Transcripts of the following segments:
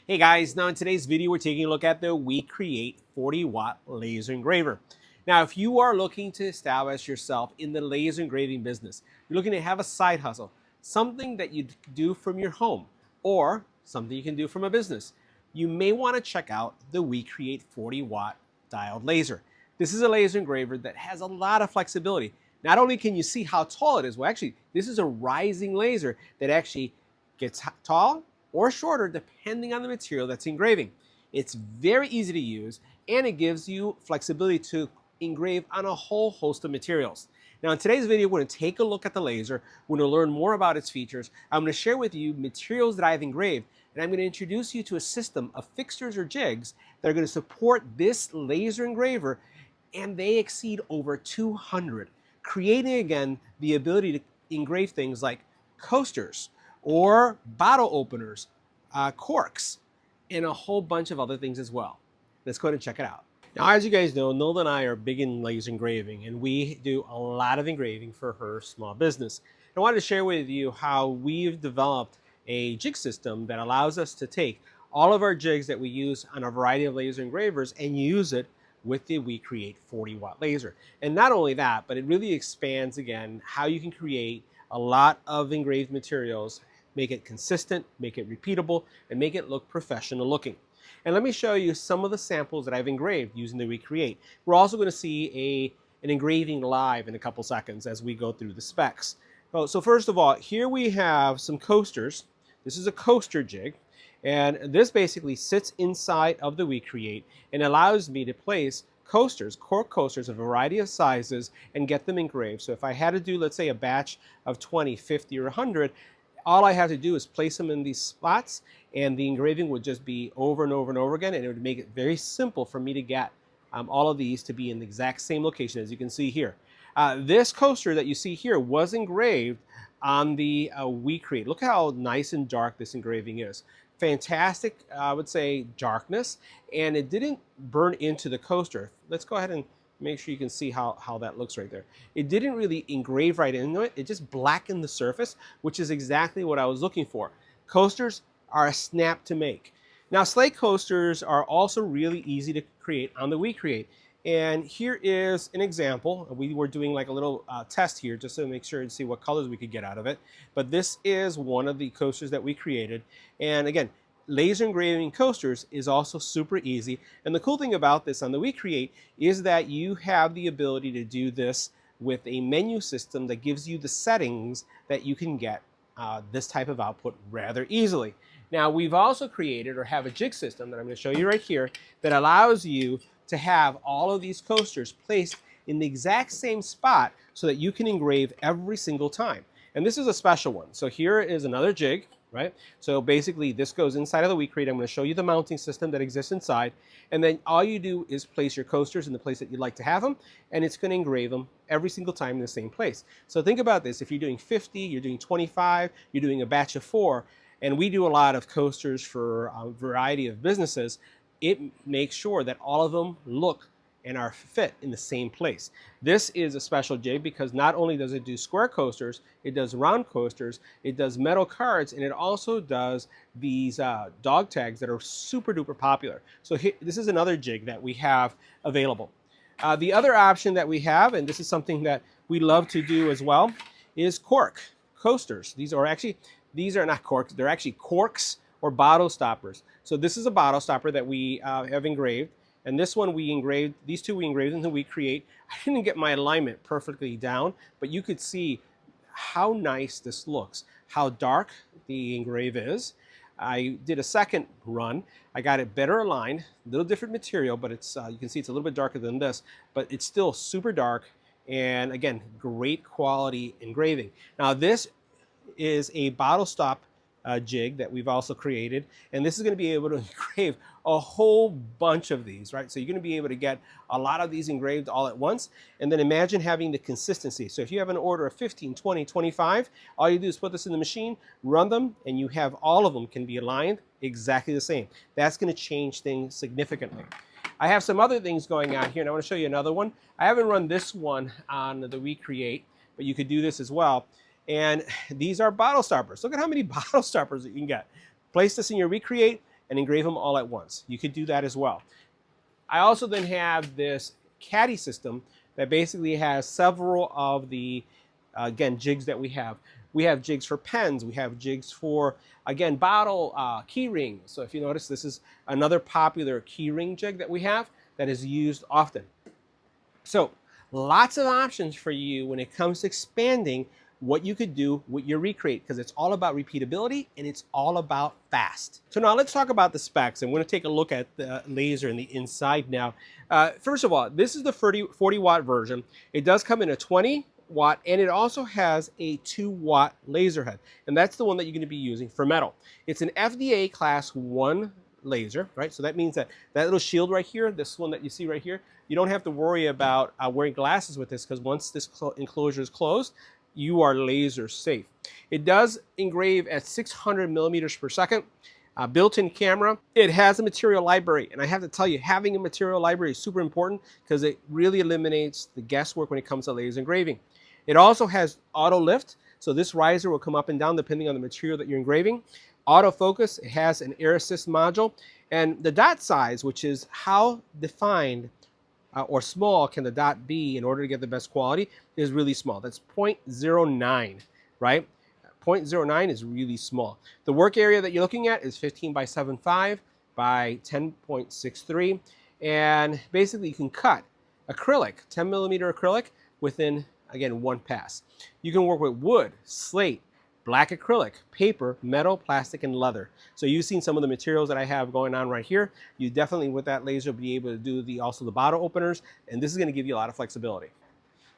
Hey guys, now in today's video we're taking a look at the WeCreat 40-watt laser engraver. Now if you are looking to establish yourself in the laser engraving business, you're looking to have a side hustle, something that you do from your home or something you can do from a business, you may want to check out the WeCreat 40-watt diode laser. This is a laser engraver that has a lot of flexibility. Not only can you see how tall it is, well actually this is a rising laser that actually gets tall or shorter depending on the material that's engraving. It's very easy to use and it gives you flexibility to engrave on a whole host of materials. Now in today's video, we're going to take a look at the laser. We're going to learn more about its features. I'm going to share with you materials that I've engraved, and I'm going to introduce you to a system of fixtures or jigs that are going to support this laser engraver, and they exceed over 200, creating again the ability to engrave things like coasters, or bottle openers, corks, and a whole bunch of other things as well. Let's go ahead and check it out. Now, as you guys know, Nilda and I are big in laser engraving, and we do a lot of engraving for her small business. I wanted to share with you how we've developed a jig system that allows us to take all of our jigs that we use on a variety of laser engravers and use it with the WeCreat 40-watt laser. And not only that, but it really expands, again, how you can create a lot of engraved materials, make it consistent, make it repeatable, and make it look professional looking. And let me show you some of the samples that I've engraved using the WeCreat. We're also going to see an engraving live in a couple seconds as we go through the specs. So first of all, here we have some coasters. This is a coaster jig, and this basically sits inside of the WeCreat and allows me to place coasters, cork coasters, a variety of sizes, and get them engraved. So if I had to do, let's say, a batch of 20, 50, or 100, all I have to do is place them in these spots, and the engraving would just be over and over and over again, and it would make it very simple for me to get all of these to be in the exact same location, as you can see here. This coaster that you see here was engraved on the WeCreat. Look how nice and dark this engraving is. Fantastic, I would say, darkness, and it didn't burn into the coaster. Let's go ahead and make sure you can see how that looks right there. It didn't really engrave right into it. It just blackened the surface, which is exactly what I was looking for. Coasters are a snap to make. Now, slate coasters are also really easy to create on the WeCreat. And here is an example. We were doing like a little test here just to make sure and see what colors we could get out of it. But this is one of the coasters that we created. And again, laser engraving coasters is also super easy. And the cool thing about this on the WeCreat is that you have the ability to do this with a menu system that gives you the settings that you can get this type of output rather easily. Now, we've also created or have a jig system that I'm going to show you right here that allows you to have all of these coasters placed in the exact same spot so that you can engrave every single time. And this is a special one. So here is another jig, right? So basically this goes inside of the WeCreat. I'm going to show you the mounting system that exists inside. And then all you do is place your coasters in the place that you'd like to have them, and it's going to engrave them every single time in the same place. So think about this. If you're doing 50, you're doing 25, you're doing a batch of 4, and we do a lot of coasters for a variety of businesses, it makes sure that all of them look and are fit in the same place. This is a special jig because not only does it do square coasters, it does round coasters, it does metal cards, and it also does these dog tags that are super duper popular. So this is another jig that we have available. The other option that we have, and this is something that we love to do as well, is cork coasters. These are not corks, they're actually corks or bottle stoppers. So this is a bottle stopper that we have engraved, and this one we engraved, these two we engraved in the WeCreat. I didn't get my alignment perfectly down, but you could see how nice this looks, how dark the engrave is. I did a second run. I got it better aligned, a little different material, but it's you can see it's a little bit darker than this, but it's still super dark, and again, great quality engraving. Now this is a bottle stop jig that we've also created, and this is going to be able to engrave a whole bunch of these, right? So you're going to be able to get a lot of these engraved all at once, and then imagine having the consistency. So if you have an order of 15, 20, 25, all you do is put this in the machine, run them, and you have all of them can be aligned exactly the same. That's going to change things significantly. I have some other things going on here, and I want to show you another one. I haven't run this one on the WeCreat, but you could do this as well. And these are bottle stoppers. Look at how many bottle stoppers that you can get. Place this in your WeCreat, and engrave them all at once. You could do that as well. I also then have this caddy system that basically has several of the, again, jigs that we have. We have jigs for pens. We have jigs for, again, bottle key rings. So if you notice, this is another popular key ring jig that we have that is used often. So lots of options for you when it comes to expanding what you could do with your WeCreat, because it's all about repeatability and it's all about fast. So now let's talk about the specs, and we're going to take a look at the laser and the inside now. First of all, this is the 40 watt version. It does come in a 20 watt, and it also has a 2 watt laser head, and that's the one that you're going to be using for metal. It's an FDA class 1 laser, right? So that means that little shield right here, this one that you see right here, you don't have to worry about wearing glasses with this, because once this enclosure is closed, you are laser safe. It does engrave at 600 millimeters per second. Built-in camera. It has a material library, and I have to tell you, having a material library is super important because it really eliminates the guesswork when it comes to laser engraving. It also has auto lift, so this riser will come up and down depending on the material that you're engraving. Autofocus, it has an air assist module, and the dot size, which is how defined or small can the dot be in order to get the best quality, is really small. That's 0.09, right? 0.09 is really small. The work area that you're looking at is 15 by 7.5 by 10.63, and basically you can cut acrylic, 10 millimeter acrylic, within, again, one pass. You can work with wood, slate, black acrylic, paper, metal, plastic, and leather. So you've seen some of the materials that I have going on right here. You definitely, with that laser, will be able to do also the bottle openers, and this is going to give you a lot of flexibility.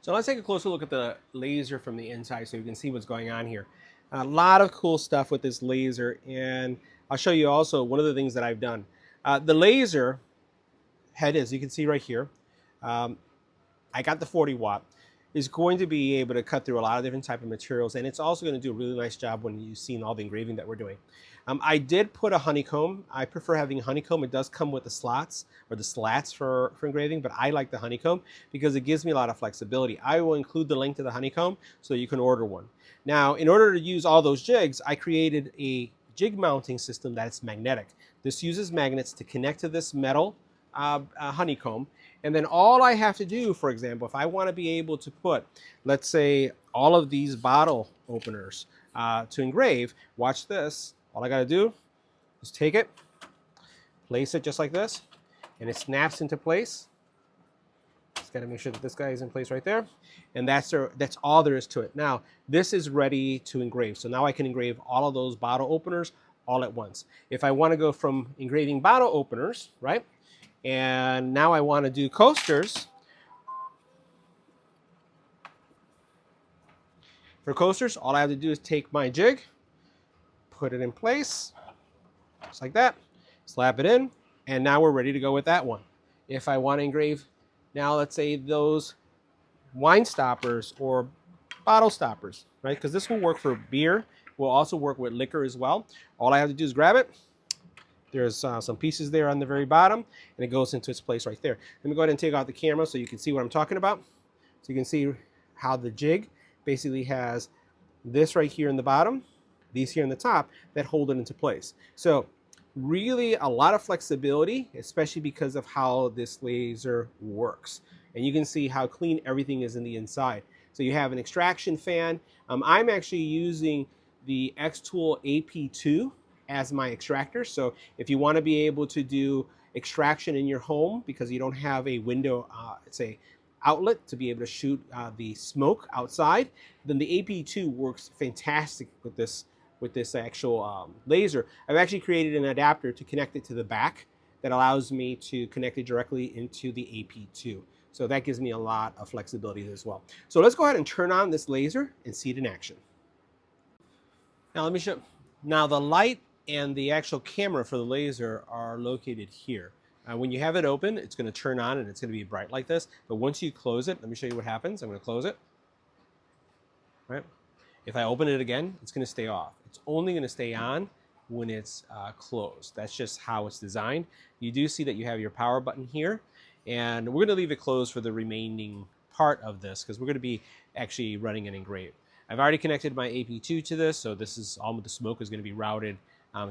So let's take a closer look at the laser from the inside so you can see what's going on here. A lot of cool stuff with this laser, and I'll show you also one of the things that I've done. The laser head, as you can see right here, I got the 40 watt. Is going to be able to cut through a lot of different type of materials, and it's also going to do a really nice job when you've seen all the engraving that we're doing. I did put a honeycomb. I prefer having a honeycomb. It does come with the slots or the slats for engraving, but I like the honeycomb because it gives me a lot of flexibility. I will include the link to the honeycomb so you can order one. Now, in order to use all those jigs, I created a jig mounting system that's magnetic. This uses magnets to connect to this metal honeycomb. And then all I have to do, for example, if I want to be able to put, let's say, all of these bottle openers to engrave, watch this. All I got to do is take it, place it just like this, and it snaps into place. Just got to make sure that this guy is in place right there. And that's all there is to it. Now, this is ready to engrave. So now I can engrave all of those bottle openers all at once. If I want to go from engraving bottle openers, right? And now I want to do coasters. For coasters, all I have to do is take my jig, put it in place, just like that, slap it in, and now we're ready to go with that one. If I want to engrave, now let's say those wine stoppers or bottle stoppers, right? Because this will work for beer, will also work with liquor as well. All I have to do is grab it. There's some pieces there on the very bottom, and it goes into its place right there. Let me go ahead and take out the camera so you can see what I'm talking about. So you can see how the jig basically has this right here in the bottom, these here in the top, that hold it into place. So really a lot of flexibility, especially because of how this laser works. And you can see how clean everything is in the inside. So you have an extraction fan. I'm actually using the X-Tool AP2 as my extractor. So if you want to be able to do extraction in your home because you don't have a window, say, outlet to be able to shoot the smoke outside, then the AP2 works fantastic with this actual laser. I've actually created an adapter to connect it to the back that allows me to connect it directly into the AP2. So that gives me a lot of flexibility as well. So let's go ahead and turn on this laser and see it in action. Now let me show. Now the light and the actual camera for the laser are located here. When you have it open, it's going to turn on and it's going to be bright like this. But once you close it, let me show you what happens. I'm going to close it. Right? If I open it again, it's going to stay off. It's only going to stay on when it's closed. That's just how it's designed. You do see that you have your power button here, and we're going to leave it closed for the remaining part of this because we're going to be actually running an engrave. I've already connected my AP2 to this, so this is all the smoke is going to be routed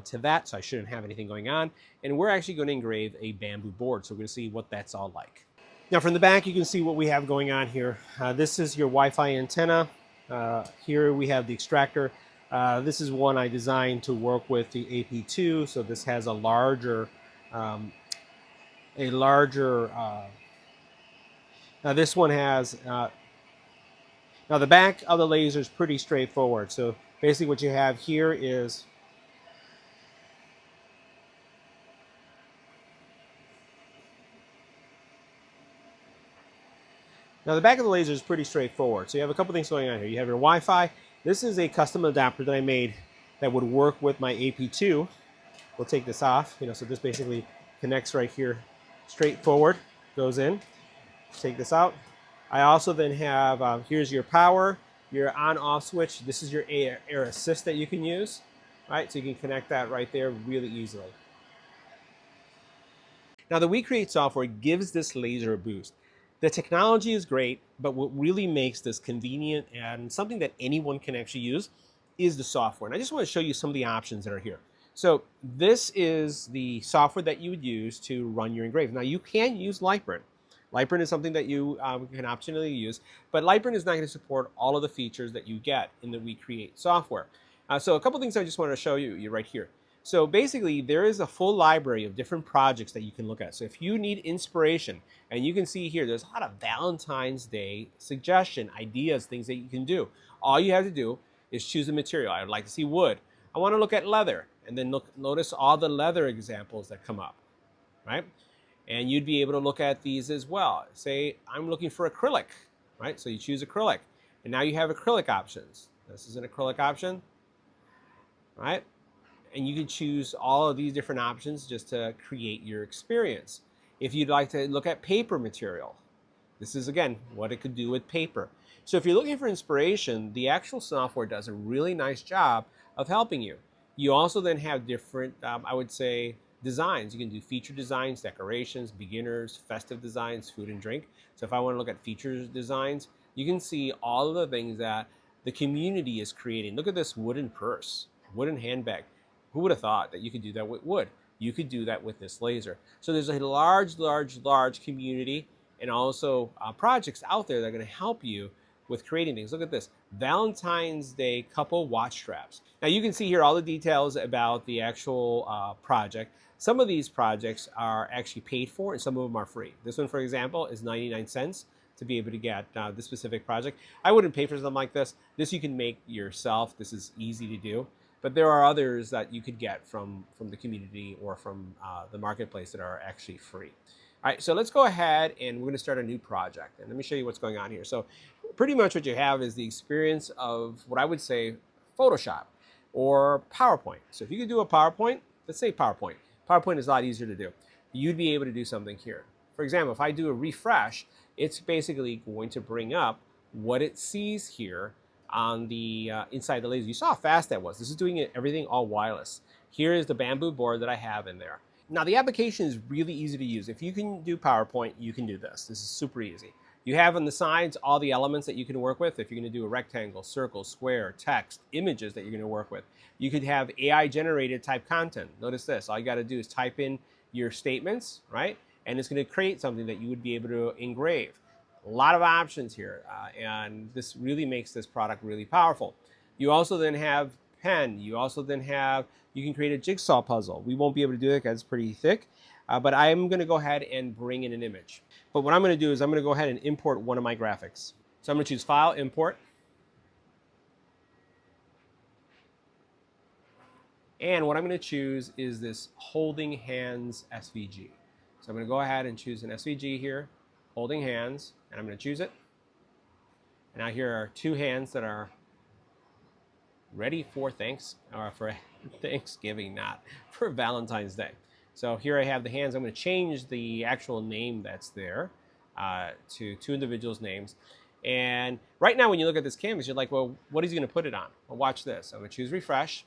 to that, so I shouldn't have anything going on. And we're actually going to engrave a bamboo board, so we're going to see what that's all like. Now from the back, you can see what we have going on here. This is your Wi-Fi antenna. Here we have the extractor. This is one I designed to work with the AP2, so this has a larger, now this one has, now the back of the laser is pretty straightforward. So basically what you have here is now the back of the laser is pretty straightforward. So you have a couple things going on here. You have your Wi-Fi. This is a custom adapter that I made that would work with my AP2. We'll take this off, so this basically connects right here, straightforward, goes in. Take this out. I also then have, here's your power, your on-off switch. This is your air assist that you can use, right? So you can connect that right there really easily. Now the WeCreat software gives this laser a boost. The technology is great, but what really makes this convenient and something that anyone can actually use is the software. And I just want to show you some of the options that are here. So this is the software that you would use to run your engraving. Now you can use LightBurn. LightBurn is something that you can optionally use, but LightBurn is not going to support all of the features that you get in the WeCreat software. So a couple things I just want to show you right here. So basically, there is a full library of different projects that you can look at. So if you need inspiration, and you can see here, there's a lot of Valentine's Day suggestion, ideas, things that you can do. All you have to do is choose a material. I would like to see wood. I want to look at leather, and then notice all the leather examples that come up, right? And you'd be able to look at these as well. Say, I'm looking for acrylic, right? So you choose acrylic, and now you have acrylic options. This is an acrylic option, right? And you can choose all of these different options just to create your experience. If you'd like to look at paper material, this is, again, what it could do with paper. So if you're looking for inspiration, the actual software does a really nice job of helping you. You also then have different, I would say, designs. You can do feature designs, decorations, beginners, festive designs, food and drink. So if I want to look at features designs, you can see all of the things that the community is creating. Look at this wooden purse, wooden handbag. Who would have thought that you could do that with wood? You could do that with this laser. So there's a large community and also projects out there that are going to help you with creating things. Look at this, Valentine's Day couple watch straps. Now you can see here all the details about the actual project. Some of these projects are actually paid for and some of them are free. This one, for example, is 99 cents to be able to get this specific project. I wouldn't pay for something like this. This you can make yourself. This is easy to do. But there are others that you could get from the community or from the marketplace that are actually free. All right, so let's go ahead and we're going to start a new project. And let me show you what's going on here. So pretty much what you have is the experience of what I would say Photoshop or PowerPoint. So if you could do a PowerPoint, let's say PowerPoint. PowerPoint is a lot easier to do. You'd be able to do something here. For example, if I do a refresh, it's basically going to bring up what it sees here on the inside the laser. You saw how fast that was. This is doing everything all wireless. Here is the bamboo board that I have in there. Now the application is really easy to use. If you can do PowerPoint, you can do this. This is super easy. You have on the sides all the elements that you can work with. If you're going to do a rectangle, circle, square, text, images that you're going to work with. You could have AI generated type content. Notice this. All you got to do is type in your statements, right? And it's going to create something that you would be able to engrave. A lot of options here, and this really makes this product really powerful. You also then have pen. You also then have, you can create a jigsaw puzzle. We won't be able to do it because it's pretty thick, but I'm going to go ahead and bring in an image. But what I'm going to do is I'm going to go ahead and import one of my graphics. So I'm going to choose File, Import. And what I'm going to choose is this Holding Hands SVG. So I'm going to go ahead and choose an SVG here, Holding Hands, and I'm going to choose it. And now here are two hands that are ready for Thanksgiving, not for Valentine's Day. So here I have the hands. I'm going to change the actual name that's there to two individuals' names. And right now when you look at this canvas, you're like, well, what is he going to put it on? Well, watch this. I'm going to choose Refresh.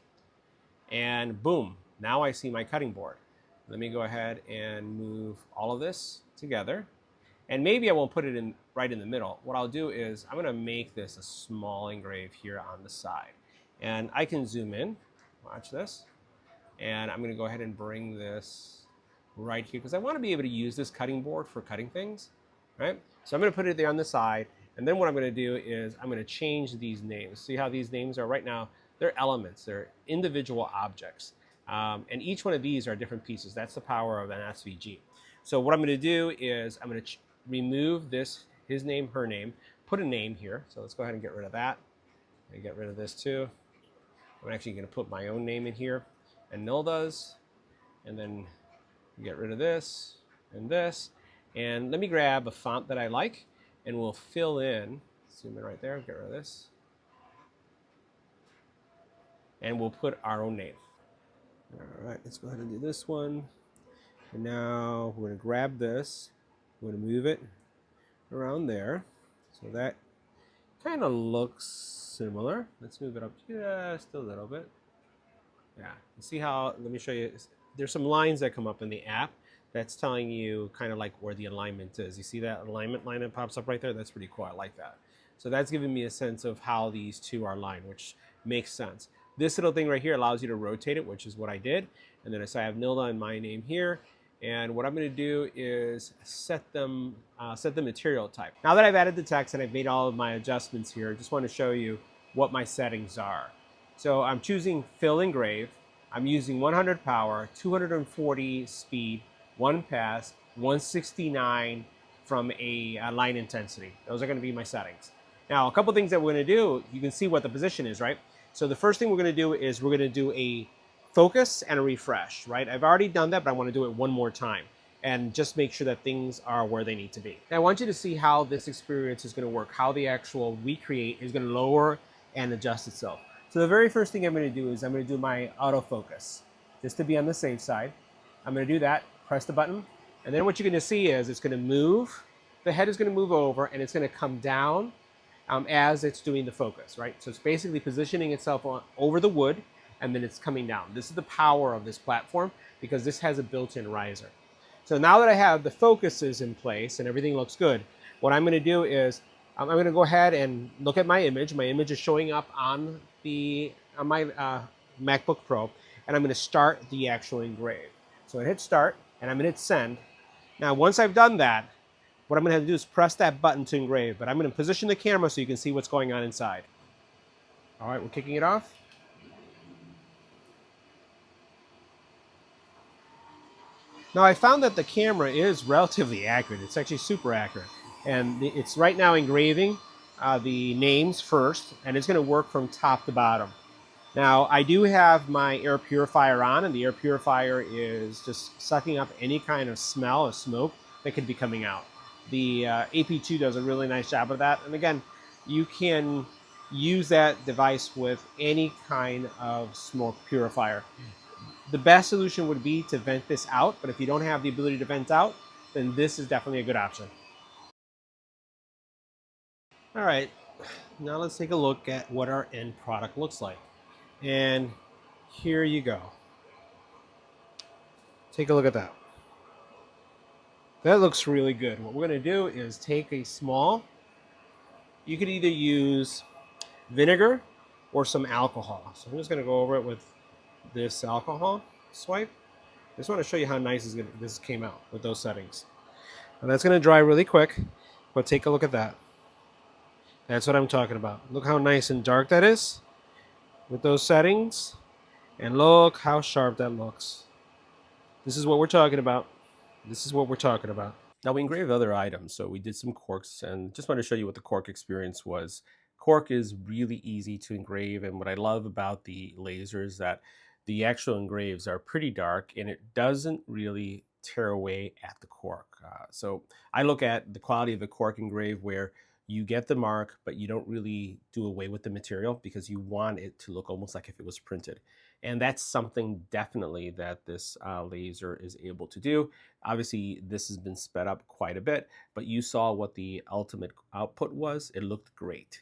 And boom, now I see my cutting board. Let me go ahead and move all of this together. And maybe I won't put it in right in the middle. What I'll do is I'm going to make this a small engrave here on the side. And I can zoom in. Watch this. And I'm going to go ahead and bring this right here because I want to be able to use this cutting board for cutting things, right? So I'm going to put it there on the side. And then what I'm going to do is I'm going to change these names. See how these names are right now? They're elements. They're individual objects. And each one of these are different pieces. That's the power of an SVG. So what I'm going to do is I'm going to remove this, his name, her name, put a name here. So let's go ahead and get rid of that. And get rid of this too. I'm actually going to put my own name in here and Nilda's. And then get rid of this and this. And let me grab a font that I like and we'll fill in, zoom in right there, get rid of this. And we'll put our own name. All right, let's go ahead and do this one. And now we're going to grab this. We're going to move it around there. So that kind of looks similar. Let's move it up just a little bit. Yeah, you see how, let me show you. There's some lines that come up in the app that's telling you kind of like where the alignment is. You see that alignment line that pops up right there? That's pretty cool. I like that. So that's giving me a sense of how these two are aligned, which makes sense. This little thing right here allows you to rotate it, which is what I did. And then so I have Nilda and my name here. And what I'm going to do is set the material type. Now that I've added the text and I've made all of my adjustments here, I just want to show you what my settings are. So I'm choosing fill engrave. I'm using 100 power, 240 speed, 1 pass, 169 from a line intensity. Those are going to be my settings. Now, a couple things that we're going to do, you can see what the position is, right? So the first thing we're going to do is we're going to do a focus and a refresh, right? I've already done that, but I want to do it one more time and just make sure that things are where they need to be. Now, I want you to see how this experience is going to work, how the actual WeCreat is going to lower and adjust itself. So the very first thing I'm going to do is I'm going to do my autofocus, just to be on the safe side. I'm going to do that, press the button, and then what you're going to see is it's going to move, the head is going to move over, and it's going to come down as it's doing the focus, right? So it's basically positioning itself over the wood, and then it's coming down. This is the power of this platform because this has a built-in riser. So now that I have the focuses in place and everything looks good, what I'm going to do is I'm going to go ahead and look at my image. My image is showing up on my MacBook Pro, and I'm going to start the actual engrave. So I hit start, and I'm going to hit send. Now, once I've done that, what I'm going to have to do is press that button to engrave, but I'm going to position the camera so you can see what's going on inside. All right, we're kicking it off. Now, I found that the camera is relatively accurate. It's actually super accurate. And it's right now engraving the names first, and it's going to work from top to bottom. Now, I do have my air purifier on, and the air purifier is just sucking up any kind of smell or smoke that could be coming out. The AP2 does a really nice job of that. And again, you can use that device with any kind of smoke purifier. The best solution would be to vent this out, but if you don't have the ability to vent out, then this is definitely a good option. All right, now let's take a look at what our end product looks like. And here you go. Take a look at that. That looks really good. What we're going to do is take a small, you could either use vinegar or some alcohol. So I'm just going to go over it with this alcohol swipe. I just want to show you how nice this came out with those settings. And that's going to dry really quick, but take a look at that. That's what I'm talking about. Look how nice and dark that is with those settings. And look how sharp that looks. This is what we're talking about. This is what we're talking about. Now we engraved other items. So we did some corks and just want to show you what the cork experience was. Cork is really easy to engrave. And what I love about the laser is that the actual engraves are pretty dark and it doesn't really tear away at the cork. So I look at the quality of the cork engrave where you get the mark, but you don't really do away with the material because you want it to look almost like if it was printed. And that's something definitely that this laser is able to do. Obviously, this has been sped up quite a bit, but you saw what the ultimate output was. It looked great.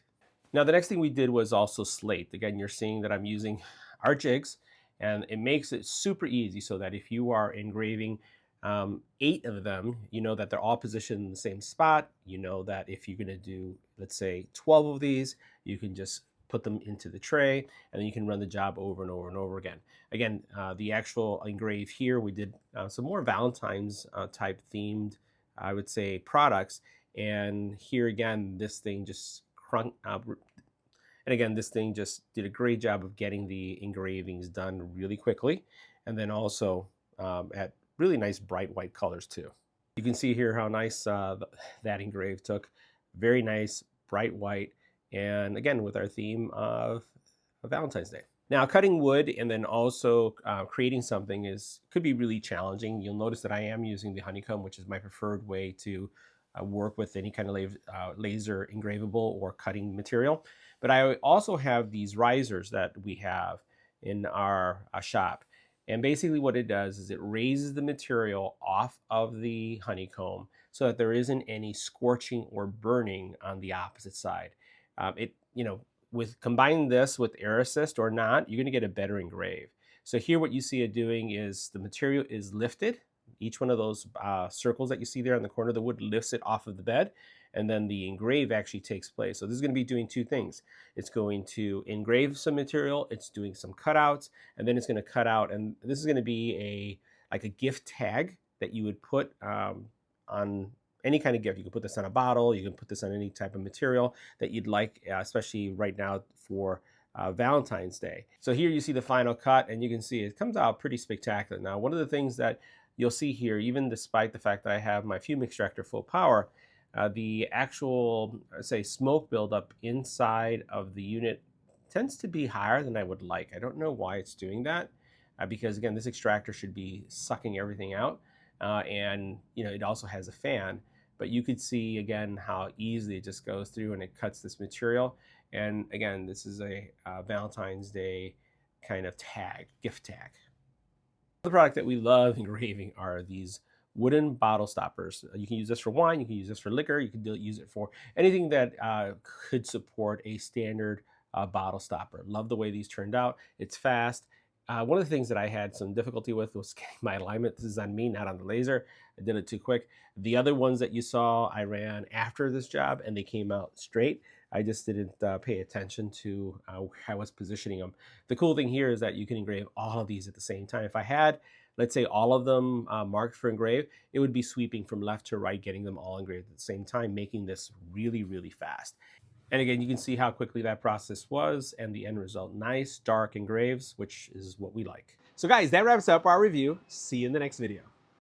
Now, the next thing we did was also slate. Again, you're seeing that I'm using our jigs, and it makes it super easy so that if you are engraving 8 of them, you know that they're all positioned in the same spot. You know that if you're going to do, let's say, 12 of these, you can just put them into the tray, and then you can run the job over and over and over again. Again, the actual engrave here, we did some more Valentine's type themed, I would say, products. And here again, this thing just crunk and again, this thing just did a great job of getting the engravings done really quickly, and then also at really nice bright white colors too. You can see here how nice that engrave took. Very nice, bright white, and again, with our theme of Valentine's Day. Now, cutting wood and then also creating something could be really challenging. You'll notice that I am using the honeycomb, which is my preferred way to work with any kind of laser engravable or cutting material. But I also have these risers that we have in our shop. And basically what it does is it raises the material off of the honeycomb so that there isn't any scorching or burning on the opposite side. Combine this with air assist or not, you're gonna get a better engrave. So here what you see it doing is the material is lifted. Each one of those circles that you see there on the corner of the wood lifts it off of the bed, and then the engrave actually takes place. So this is going to be doing two things. It's going to engrave some material, it's doing some cutouts, and then it's going to cut out, and this is going to be like a gift tag that you would put on any kind of gift. You can put this on a bottle, you can put this on any type of material that you'd like, especially right now for Valentine's Day. So here you see the final cut, and you can see it comes out pretty spectacular. Now, one of the things that you'll see here, even despite the fact that I have my fume extractor full power, the actual, say, smoke buildup inside of the unit tends to be higher than I would like. I don't know why it's doing that, because again, this extractor should be sucking everything out, and it also has a fan. But you could see again how easily it just goes through and it cuts this material. And again, this is a Valentine's Day kind of tag, gift tag. The product that we love engraving are these wooden bottle stoppers. You can use this for wine, you can use this for liquor, you can use it for anything that could support a standard bottle stopper. Love the way these turned out. It's fast. One of the things that I had some difficulty with was getting my alignment. This is on me, not on the laser. I did it too quick. The other ones that you saw, I ran after this job and they came out straight. I just didn't pay attention to how I was positioning them. The cool thing here is that you can engrave all of these at the same time. If I had, let's say, all of them marked for engrave, it would be sweeping from left to right, getting them all engraved at the same time, making this really, really fast. And again, you can see how quickly that process was and the end result. Nice, dark engraves, which is what we like. So guys, that wraps up our review. See you in the next video.